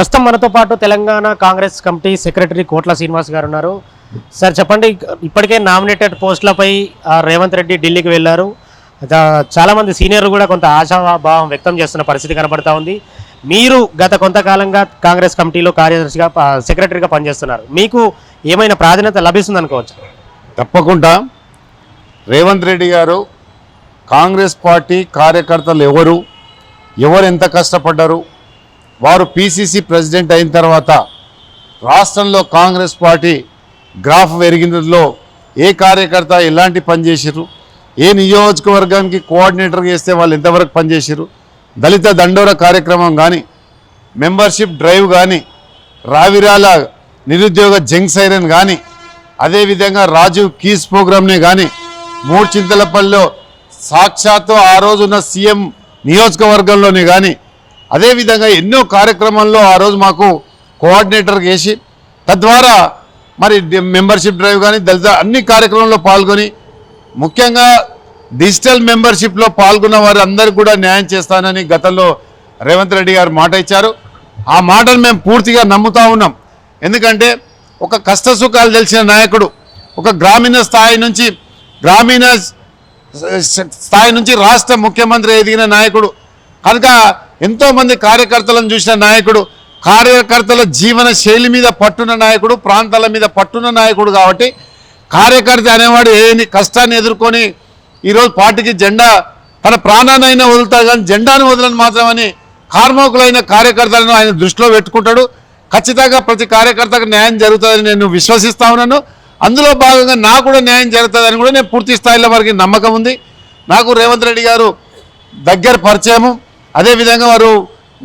ప్రస్తుతం మనతో పాటు తెలంగాణ కాంగ్రెస్ కమిటీ సెక్రటరీ కోట్ల శ్రీనివాస్ గారు ఉన్నారు. సార్ చెప్పండి, ఇప్పటికే నామినేటెడ్ పోస్టులపై రేవంత్ రెడ్డి ఢిల్లీకి వెళ్ళారు. చాలామంది సీనియర్లు కూడా కొంత ఆశాభావం వ్యక్తం చేస్తున్న పరిస్థితి కనబడతా ఉంది. మీరు గత కొంతకాలంగా కాంగ్రెస్ కమిటీలో కార్యదర్శిగా సెక్రటరీగా పనిచేస్తున్నారు. మీకు ఏమైనా ప్రాధాన్యత లభిస్తుంది అనుకోవచ్చు? తప్పకుండా రేవంత్ రెడ్డి గారు కాంగ్రెస్ పార్టీ కార్యకర్తలు ఎవరు ఎంత కష్టపడ్డారు, వారు పిసిసి ప్రెసిడెంట్ అయిన తర్వాత రాష్ట్రంలో కాంగ్రెస్ పార్టీ గ్రాఫ్ పెరిగినలో ఏ కార్యకర్త ఎలాంటి పని చేసిరు, ఏ నియోజకవర్గానికి కోఆర్డినేటర్ చేస్తే వాళ్ళు ఎంతవరకు పనిచేసారు, దళిత దండోర కార్యక్రమం కానీ, మెంబర్షిప్ డ్రైవ్ కానీ, రావిరాల నిరుద్యోగ జంగ్ సైరన్ కానీ, అదేవిధంగా రాజీవ్ కీస్ ప్రోగ్రామ్నే కానీ, మూడు చింతలపల్లిలో సాక్షాత్తు ఆ రోజున్న సీఎం నియోజకవర్గంలోనే కానీ, అదేవిధంగా ఎన్నో కార్యక్రమాల్లో ఆ రోజు మాకు కోఆర్డినేటర్ చేసి తద్వారా మరి మెంబర్షిప్ డ్రైవ్ కానీ దళిత అన్ని కార్యక్రమంలో పాల్గొని ముఖ్యంగా డిజిటల్ మెంబర్షిప్లో పాల్గొన్న వారు అందరికీ కూడా న్యాయం చేస్తానని గతంలో రేవంత్ రెడ్డి గారు మాట ఇచ్చారు. ఆ మాటను మేము పూర్తిగా నమ్ముతా ఉన్నాం. ఎందుకంటే ఒక కష్టసుఖాలు తెలిసిన నాయకుడు, ఒక గ్రామీణ స్థాయి నుంచి రాష్ట్ర ముఖ్యమంత్రి ఎదిగిన నాయకుడు కనుక ఎంతోమంది కార్యకర్తలను చూసిన నాయకుడు, కార్యకర్తల జీవన శైలి మీద పట్టున్న నాయకుడు, ప్రాంతాల మీద పట్టున్న నాయకుడు. కాబట్టి కార్యకర్త అనేవాడు ఏ కష్టాన్ని ఎదుర్కొని ఈరోజు పార్టీకి జెండా తన ప్రాణాన్నైనా వదులుతాడు, కానీ జెండాను వదలని మాత్రమని కార్మికులైన కార్యకర్తలను ఆయన దృష్టిలో పెట్టుకుంటాడు. ఖచ్చితంగా ప్రతి కార్యకర్తకు న్యాయం జరుగుతుందని నేను విశ్వసిస్తా ఉన్నాను. అందులో భాగంగా నాకు కూడా న్యాయం జరుగుతుందని కూడా నేను పూర్తి స్థాయిలో వారికి నమ్మకం ఉంది. నాకు రేవంత్ రెడ్డి గారు దగ్గర పరిచయము, అదేవిధంగా వారు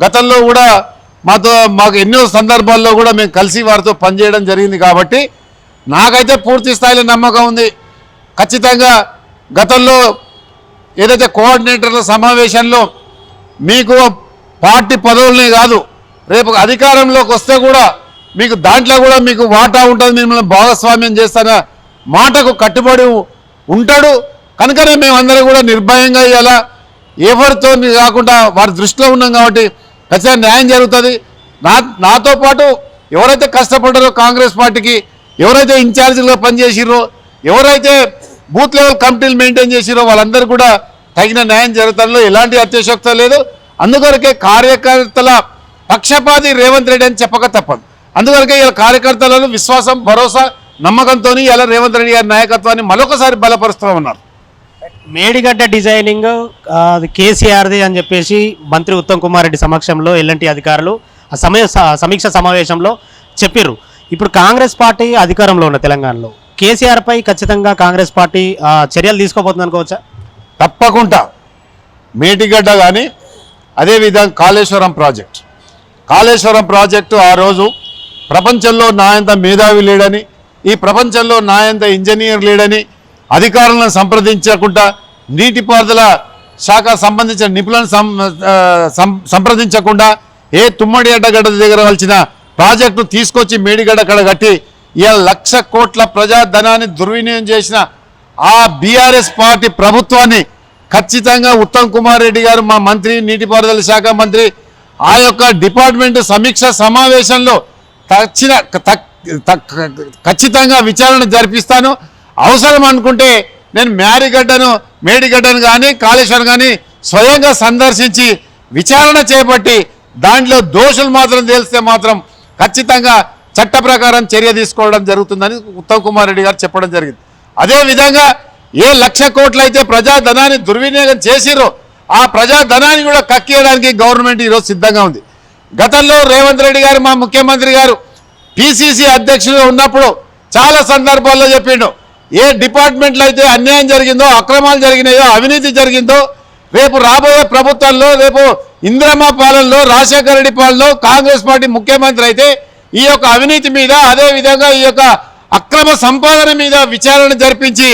గతంలో కూడా మాకు ఎన్నో సందర్భాల్లో కూడా మేము కలిసి వారితో పనిచేయడం జరిగింది. కాబట్టి నాకైతే పూర్తి స్థాయిలో నమ్మకం ఉంది. ఖచ్చితంగా గతంలో ఏదైతే కోఆర్డినేటర్ల సమావేశంలో మీకు పార్టీ పదవులనే కాదు, రేపు అధికారంలోకి వస్తే కూడా మీకు దాంట్లో కూడా మీకు వాటా ఉంటుంది, మిమ్మల్ని భాగస్వామ్యం చేస్తాన మాటకు కట్టుబడి ఉంటాడు. కనుకనే మేమందరం కూడా నిర్భయంగా ఇవ్వాలా, ఎవరితో కాకుండా వారి దృష్టిలో ఉన్నాం. కాబట్టి ఖచ్చితంగా న్యాయం జరుగుతుంది. నాతో పాటు ఎవరైతే కష్టపడ్డారో కాంగ్రెస్ పార్టీకి, ఎవరైతే ఇన్ఛార్జీలుగా పనిచేసిరో, ఎవరైతే బూత్ లెవెల్ కమిటీలు మెయింటైన్ చేసిరో వాళ్ళందరూ కూడా తగిన న్యాయం జరుగుతుందో ఎలాంటి అత్యశోక్త లేదు. అందుకొరకే కార్యకర్తల పక్షపాతి రేవంత్ రెడ్డి అని చెప్పక తప్పదు. అందువరకే ఇలా కార్యకర్తలను విశ్వాసం, భరోసా, నమ్మకంతో ఇలా రేవంత్ రెడ్డి గారి నాయకత్వాన్ని మరొకసారి బలపరుస్తూ ఉన్నారు. మేడిగడ్డ డిజైనింగ్ కేసీఆర్ది అని చెప్పేసి మంత్రి ఉత్తమ్ కుమార్ రెడ్డి సమక్షంలో ఎల్ఎన్టీ అధికారులు సమీక్ష సమావేశంలో చెప్పారు. ఇప్పుడు కాంగ్రెస్ పార్టీ అధికారంలో ఉన్న తెలంగాణలో కేసీఆర్పై ఖచ్చితంగా కాంగ్రెస్ పార్టీ చర్యలు తీసుకోబోతుంది అనుకోవచ్చా? తప్పకుండా. మేడిగడ్డ కానీ అదేవిధంగా కాళేశ్వరం ప్రాజెక్టు ఆ రోజు ప్రపంచంలో నాయంత మేధావి లేడని, ఈ ప్రపంచంలో నాయంత ఇంజనీర్ లేడని అధికారులను సంప్రదించకుండా, నీటిపారుదల శాఖ సంబంధించిన నిపుణులను సంప్రదించకుండా ఏ తుమ్మడి అడ్డగడ్డ దగ్గర వచ్చిన ప్రాజెక్టు తీసుకొచ్చి మేడిగడ్డ కడ కట్టి ఇలా 1,00,000 కోట్ల ప్రజాధనాన్ని దుర్వినియోగం చేసిన ఆ బీఆర్ఎస్ పార్టీ ప్రభుత్వాన్ని ఖచ్చితంగా ఉత్తమ్ కుమార్ రెడ్డి గారు, మా మంత్రి, నీటిపారుదల శాఖ మంత్రి, ఆ యొక్క డిపార్ట్మెంట్ సమీక్ష సమావేశంలో ఖచ్చితంగా విచారణ జరిపిస్తాను. అవసరం అనుకుంటే నేను మేడిగడ్డను కానీ కాళేశ్వరం కానీ స్వయంగా సందర్శించి విచారణ చేపట్టి దాంట్లో దోషులు మాత్రం తెలిస్తే మాత్రం ఖచ్చితంగా చట్ట ప్రకారం చర్య తీసుకోవడం జరుగుతుందని ఉత్తమ్ కుమార్ రెడ్డి గారు చెప్పడం జరిగింది. అదేవిధంగా ఏ 1,00,000 కోట్లు అయితే ప్రజాధనాన్ని దుర్వినియోగం చేసిరో ఆ ప్రజాధనాన్ని కూడా కక్కియడానికి గవర్నమెంట్ ఈరోజు సిద్ధంగా ఉంది. గతంలో రేవంత్ రెడ్డి గారు, మా ముఖ్యమంత్రి గారు పిసిసి అధ్యక్షుడు ఉన్నప్పుడు చాలా సందర్భాల్లో చెప్పిండు, ఏ డిపార్ట్మెంట్లో అయితే అన్యాయం జరిగిందో, అక్రమాలు జరిగినాయో, అవినీతి జరిగిందో, రేపు రాబోయే ప్రభుత్వంలో, రేపు ఇందిరమ్మ పాలనలో, రాజశేఖర రెడ్డి పాలనలో కాంగ్రెస్ పార్టీ ముఖ్యమంత్రి అయితే ఈ యొక్క అవినీతి మీద, అదేవిధంగా ఈ యొక్క అక్రమ సంపాదన మీద విచారణ జరిపించి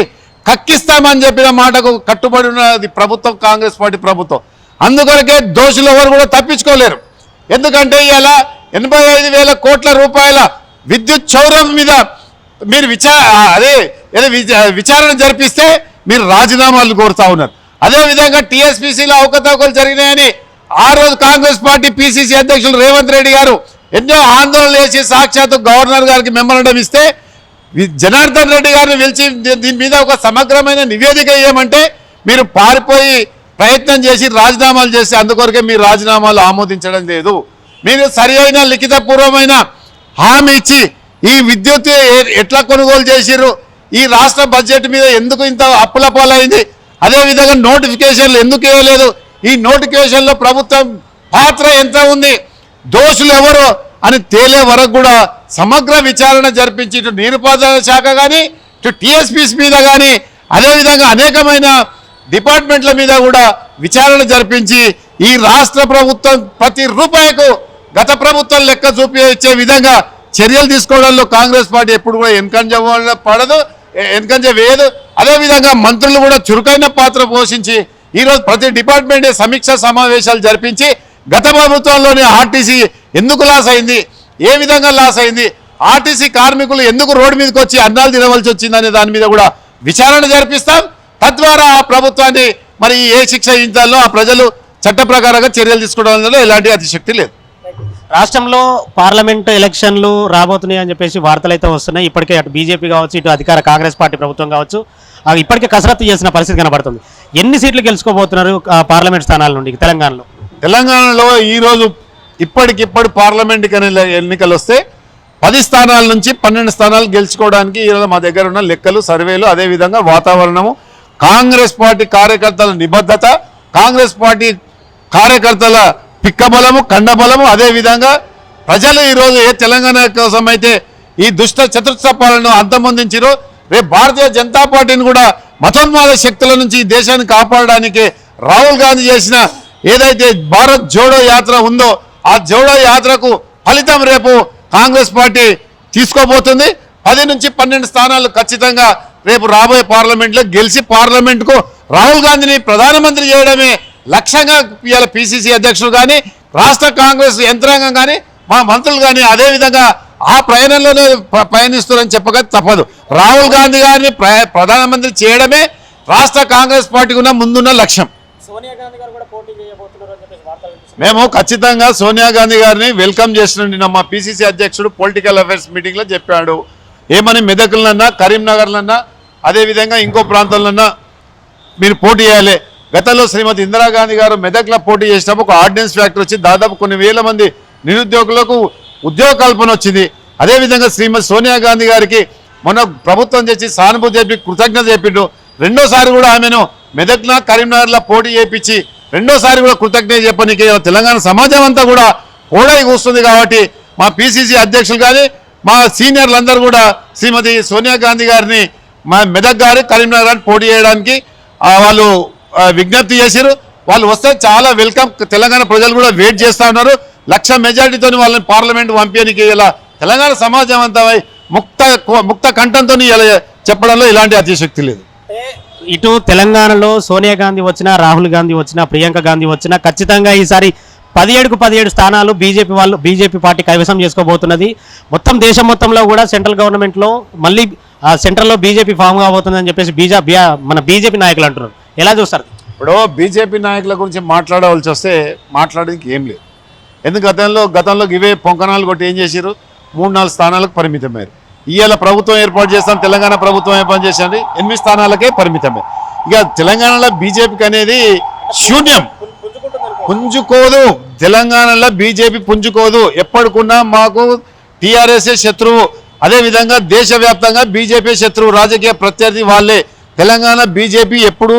కక్కిస్తామని చెప్పిన మాటకు కట్టుబడి ఉన్నది ప్రభుత్వం, కాంగ్రెస్ పార్టీ ప్రభుత్వం. అందుకొరకే దోషులు ఎవరు కూడా తప్పించుకోలేరు. ఎందుకంటే ఇలా 85,000 కోట్ల రూపాయల విద్యుత్ చౌర్యం మీద మీరు విచారణ జరిపిస్తే మీరు రాజీనామాలు కోరుతా ఉన్నారు. అదేవిధంగా టీఎస్పీసీలో అవకతవకలు జరిగినాయని ఆ రోజు కాంగ్రెస్ పార్టీ పిసిసి అధ్యక్షులు రేవంత్ రెడ్డి గారు ఎన్నో ఆందోళన చేసి సాక్షాత్తు గవర్నర్ గారికి మెమోరాండం ఇస్తే జనార్దన్ రెడ్డి గారిని పిలిచి దీని మీద ఒక సమగ్రమైన నివేదిక ఇవ్వమంటే మీరు పారిపోయి ప్రయత్నం చేసి రాజీనామాలు చేసి అందుకొరకే మీ రాజీనామాలు ఆమోదించడం లేదు. మీరు సరి అయిన లిఖితపూర్వమైన హామీ ఇచ్చి ఈ విద్యుత్ ఎట్లా కొనుగోలు చేసిర్రు, ఈ రాష్ట్ర బడ్జెట్ మీద ఎందుకు ఇంత అప్పుల పాలైంది, అదేవిధంగా నోటిఫికేషన్లు ఎందుకు ఇవ్వలేదు, ఈ నోటిఫికేషన్లో ప్రభుత్వం పాత్ర ఎంత ఉంది, దోషులు ఎవరు అని తేలే వరకు కూడా సమగ్ర విచారణ జరిపించి ఇటు నీరుపారుదల శాఖ కానీ ఇటు టీఎస్పీస్ మీద కానీ అదేవిధంగా అనేకమైన డిపార్ట్మెంట్ల మీద కూడా విచారణ జరిపించి ఈ రాష్ట్ర ప్రభుత్వం ప్రతి రూపాయికు గత ప్రభుత్వం లెక్క చూపించే విధంగా చర్యలు తీసుకోవడంలో కాంగ్రెస్ పార్టీ ఎప్పుడు కూడా వెనకంజ వేయదు. అదేవిధంగా మంత్రులు కూడా చురుకైన పాత్ర పోషించి ఈరోజు ప్రతి డిపార్ట్మెంట్ సమీక్ష సమావేశాలు జరిపించి గత ప్రభుత్వంలోనే ఆర్టీసీ ఎందుకు లాస్ అయింది, ఏ విధంగా లాస్ అయింది, ఆర్టీసీ కార్మికులు ఎందుకు రోడ్డు మీదకి వచ్చి అన్నాలు తినవలసి వచ్చిందనే దాని మీద కూడా విచారణ జరిపిస్తాం. తద్వారా ఆ ప్రభుత్వాన్ని మరి ఏ శిక్ష విధించాలో ఆ ప్రజలు చట్ట ప్రకారంగా చర్యలు తీసుకోవడంలో ఎలాంటి అతిశక్తి లేదు. రాష్ట్రంలో పార్లమెంట్ ఎలక్షన్లు రాబోతున్నాయి అని చెప్పేసి వార్తలు అయితే వస్తున్నాయి. ఇప్పటికే అటు బీజేపీ కావచ్చు, ఇటు అధికార కాంగ్రెస్ పార్టీ ప్రభుత్వం కావచ్చు, ఇప్పటికే కసరత్తు చేసిన పరిస్థితి కనబడుతుంది. ఎన్ని సీట్లు గెలుచుకోబోతున్నారు పార్లమెంట్ స్థానాల నుండి తెలంగాణలో ఈరోజు ఇప్పటికిప్పుడు పార్లమెంట్ ఎన్నికలు వస్తే 10 స్థానాల నుంచి 12 స్థానాలు గెలుచుకోవడానికి ఈరోజు మా దగ్గర ఉన్న లెక్కలు, సర్వేలు, అదేవిధంగా వాతావరణము, కాంగ్రెస్ పార్టీ కార్యకర్తల నిబద్ధత, కాంగ్రెస్ పార్టీ కార్యకర్తల పిక్కబలము, కండబలము, అదేవిధంగా ప్రజలు ఈరోజు ఏ తెలంగాణ కోసం అయితే ఈ దుష్ట చతుర్సపాలను అంతమొందించారో రేపు భారతీయ జనతా పార్టీని కూడా మతోన్మాద శక్తుల నుంచి ఈ దేశాన్ని కాపాడడానికి రాహుల్ గాంధీ చేసిన ఏదైతే భారత్ జోడో యాత్ర ఉందో ఆ జోడో యాత్రకు ఫలితం రేపు కాంగ్రెస్ పార్టీ తీసుకోబోతుంది. 10 నుంచి 12 స్థానాలు ఖచ్చితంగా రేపు రాబోయే పార్లమెంట్లో గెలిచి పార్లమెంట్కు రాహుల్ గాంధీని ప్రధానమంత్రి చేయడమే లక్ష్యంగా ఇవాళ పిసిసి అధ్యక్షులు కానీ రాష్ట్ర కాంగ్రెస్ యంత్రాంగం కానీ మా మంత్రులు కానీ అదేవిధంగా ఆ ప్రయాణంలోనే పయనిస్తున్నారని చెప్పగా తప్పదు. రాహుల్ గాంధీ గారిని ప్రధానమంత్రి చేయడమే రాష్ట్ర కాంగ్రెస్ పార్టీకి ఉన్న ముందున్న లక్ష్యం. మేము ఖచ్చితంగా సోనియా గాంధీ గారిని వెల్కమ్ చేస్తున్నాం. మా పిసిసి అధ్యక్షుడు పొలిటికల్ అఫైర్స్ మీటింగ్లో చెప్పాడు. ఏమని మెదకులన్నా, కరీంనగర్లన్నా, అదేవిధంగా ఇంకో ప్రాంతంలోన్నా మీరు పోటీ చేయాలి. గతంలో శ్రీమతి ఇందిరాగాంధీ గారు మెదక్లో పోటీ చేసినప్పుడు ఒక ఆర్డినెన్స్ ఫ్యాక్టరీ వచ్చి దాదాపు కొన్ని వేల మంది నిరుద్యోగులకు ఉద్యోగ కల్పన వచ్చింది. అదేవిధంగా శ్రీమతి సోనియా గాంధీ గారికి మొన్న ప్రభుత్వం చేసి సానుభూతి చెప్పి కృతజ్ఞత చెప్పిండు. రెండోసారి కూడా ఆమెను మెదక్లో, కరీంనగర్లో పోటీ చేయించి రెండోసారి కూడా కృతజ్ఞత చెప్పడానికి తెలంగాణ సమాజం అంతా కూడా ఓడై కూస్తుంది. కాబట్టి మా పిసిసి అధ్యక్షులు కానీ మా సీనియర్లందరూ కూడా శ్రీమతి సోనియా గాంధీ గారిని మా మెదక్ గారి, కరీంనగర్ గారిని పోటీ చేయడానికి వాళ్ళు విజ్ఞప్తి చేశారు. వాళ్ళు వస్తే చాలా వెల్కమ్. తెలంగాణ ప్రజలు కూడా వెయిట్ చేస్తూ ఉన్నారు. 1,00,000 మెజార్టీతో వాళ్ళని పార్లమెంట్ పంపించడానికి ఇలా తెలంగాణ సమాజం అంతా ముక్త కంఠంతో ఇలా చెప్పడంలో ఎలాంటి అతిశక్తి లేదు. ఇటు తెలంగాణలో సోనియా గాంధీ వచ్చినా, రాహుల్ గాంధీ వచ్చినా, ప్రియాంక గాంధీ వచ్చినా ఖచ్చితంగా ఈసారి 17కు 17 స్థానాలు బీజేపీ పార్టీ కైవసం చేసుకోబోతున్నది. మొత్తం దేశం మొత్తంలో కూడా సెంట్రల్ గవర్నమెంట్లో మళ్ళీ సెంట్రల్లో బీజేపీ ఫామ్ కాబోతుందని చెప్పేసి మన బీజేపీ నాయకులు అంటున్నారు. ఎలా చూస్తారు? ఇప్పుడు బీజేపీ నాయకుల గురించి మాట్లాడవలసి వస్తే మాట్లాడడానికి ఏం లేదు. ఎందుకు గతంలో ఇవే పొంకనాలు కొట్టి ఏం చేశారు, 3-4 స్థానాలకు పరిమితమయ్యారు. ఇవాళ ప్రభుత్వం ఏర్పాటు చేస్తాం, తెలంగాణ ప్రభుత్వం ఏర్పాటు చేసింది 8 స్థానాలకే పరిమితమే. ఇక తెలంగాణలో బీజేపీకి అనేది శూన్యం, పుంజుకోదు. తెలంగాణలో బీజేపీ పుంజుకోదు. ఎప్పటికున్నా మాకు టీఆర్ఎస్ఏ శత్రువు, అదేవిధంగా దేశవ్యాప్తంగా బీజేపీ శత్రువు, రాజకీయ ప్రత్యర్థి వాళ్ళే. తెలంగాణ బీజేపీ ఎప్పుడూ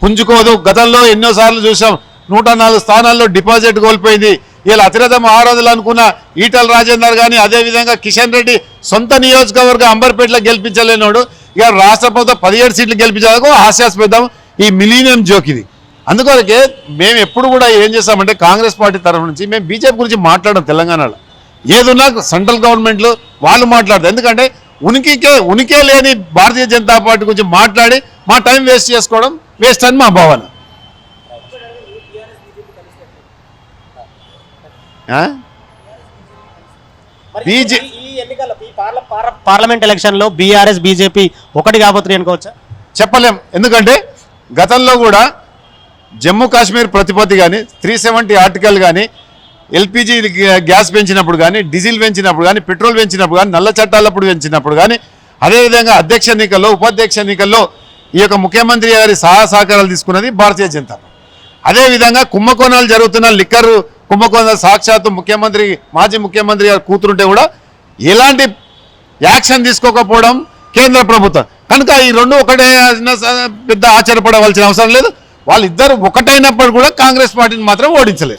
పుంజుకోదు. గతంలో ఎన్నోసార్లు చూసాం, 104 స్థానాల్లో డిపాజిట్ కోల్పోయింది. ఇలా అతిరథం ఆరాధులు అనుకున్న ఈటల రాజేందర్ కానీ అదేవిధంగా కిషన్ రెడ్డి సొంత నియోజకవర్గం అంబర్పేటలో గెలిపించలేనోడు ఇక రాష్ట్ర ప్రభుత్వం 17 సీట్లు గెలిపించాలకు ఆశాస్పదం ఈ మిలీనియం జోక్ ఇది. అందుకొరకే మేము ఎప్పుడు కూడా ఏం చేస్తామంటే కాంగ్రెస్ పార్టీ తరఫు నుంచి మేము బీజేపీ గురించి మాట్లాడడం. తెలంగాణలో ఏదున్నా సెంట్రల్ గవర్నమెంట్లో వాళ్ళు మాట్లాడతారు. ఎందుకంటే ఉనికే లేని భారతీయ జనతా పార్టీ గురించి మాట్లాడి మా టైం వేస్ట్ చేసుకోవడం వేస్ట్ అని మా భావన. పార్లమెంట్ ఎలక్షన్లో బీఆర్ఎస్ బీజేపీ ఒకటి కాబోతుంది అనుకోవచ్చా? చెప్పలేం. ఎందుకంటే గతంలో కూడా జమ్మూ కాశ్మీర్ ప్రతిపత్తి కానీ 370 ఆర్టికల్ కానీ ఎల్పిజి గ్యాస్ పెంచినప్పుడు కానీ డీజిల్ పెంచినప్పుడు కానీ పెట్రోల్ పెంచినప్పుడు కానీ నల్ల చట్టాలప్పుడు పెంచినప్పుడు కానీ అదేవిధంగా అధ్యక్ష ఎన్నికల్లో ఉపాధ్యక్ష ఎన్నికల్లో ఈ యొక్క ముఖ్యమంత్రి గారి సహకారాలు తీసుకున్నది భారతీయ జనతా పార్టీ. అదేవిధంగా కుంభకోణాలు జరుగుతున్న లిక్కర్ కుంభకోణాలు సాక్షాత్తు ముఖ్యమంత్రి మాజీ ముఖ్యమంత్రి గారు కూతురుంటే కూడా ఎలాంటి యాక్షన్ తీసుకోకపోవడం కేంద్ర ప్రభుత్వం. కనుక ఈ రెండు ఒకటే పెద్ద ఆశ్చర్యపడవలసిన అవసరం లేదు. వాళ్ళిద్దరు ఒకటైనప్పుడు కూడా కాంగ్రెస్ పార్టీని మాత్రం ఓడించలేరు.